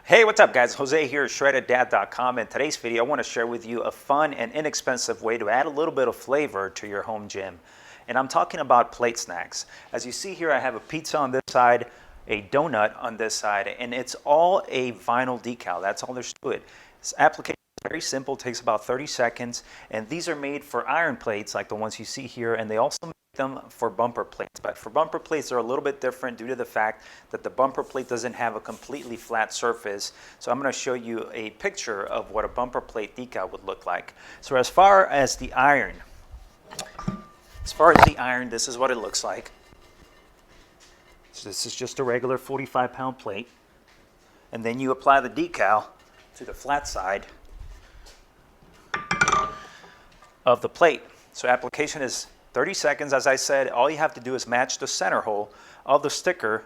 Hey, what's up guys? Jose here, shreddedDad.com. In today's video, I want to share with you a fun and inexpensive way to add a little bit of flavor to your home gym. And I'm talking about plate snacks. As you see here, I have a pizza on this side, a donut on this side, and it's all a vinyl decal. That's all there's to it. This application is very simple, takes about 30 seconds, and these are made for iron plates like the ones you see here, and they also make them for bumper plates. But for bumper plates, they're a little bit different due to the fact that the bumper plate doesn't have a completely flat surface. So I'm going to show you a picture of what a bumper plate decal would look like. So as far as the iron, this is what it looks like. So this is just a regular 45-pound plate. And then you apply the decal to the flat side of the plate. So application is 30 seconds. As I said, all you have to do is match the center hole of the sticker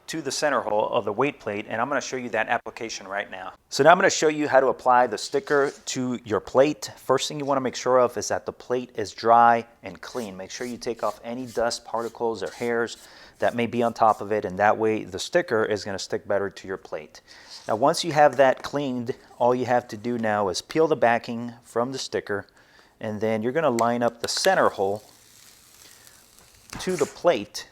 to the center hole of the weight plate, and I'm going to show you that application right now. So now I'm going to show you how to apply the sticker to your plate. First thing you want to make sure of is that the plate is dry and clean. Make sure you take off any dust particles or hairs that may be on top of it, and that way the sticker is going to stick better to your plate. Now once you have that cleaned, all you have to do now is peel the backing from the sticker, and then you're going to line up the center hole to the plate.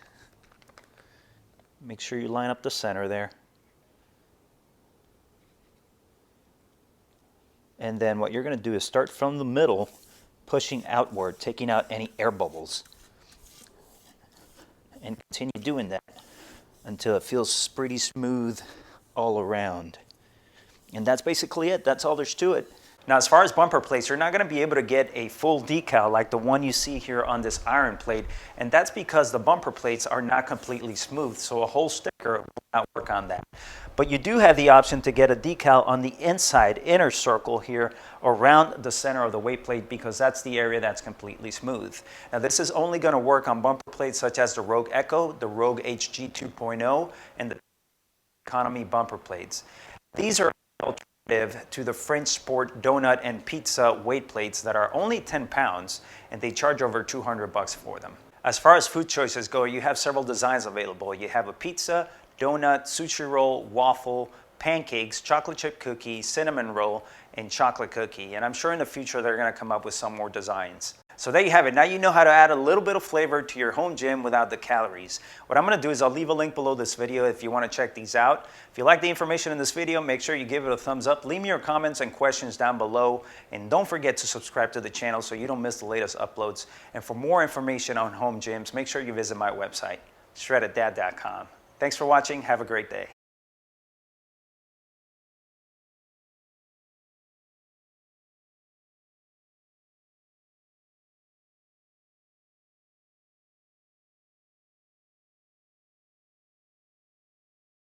Make sure you line up the center there. And then what you're going to do is start from the middle, pushing outward, taking out any air bubbles. And continue doing that until it feels pretty smooth all around. And that's basically it. That's all there's to it. Now, as far as bumper plates, you're not going to be able to get a full decal like the one you see here on this iron plate, and that's because the bumper plates are not completely smooth, so a whole sticker will not work on that. But you do have the option to get a decal on the inside, inner circle here, around the center of the weight plate, because that's the area that's completely smooth. Now, this is only going to work on bumper plates such as the Rogue Echo, the Rogue HG 2.0, and the Economy bumper plates. These are to the Fringe Sport donut and pizza weight plates that are only 10 pounds, and they charge over $200 for them. As far as food choices go, you have several designs available. You have a pizza, donut, sushi roll, waffle, pancakes, chocolate chip cookie, cinnamon roll, and chocolate cookie. And I'm sure in the future they're going to come up with some more designs. So there you have it. Now you know how to add a little bit of flavor to your home gym without the calories. What I'm going to do is I'll leave a link below this video if you want to check these out. If you like the information in this video, make sure you give it a thumbs up. Leave me your comments and questions down below. And don't forget to subscribe to the channel so you don't miss the latest uploads. And for more information on home gyms, make sure you visit my website, shreddeddad.com. Thanks for watching. Have a great day.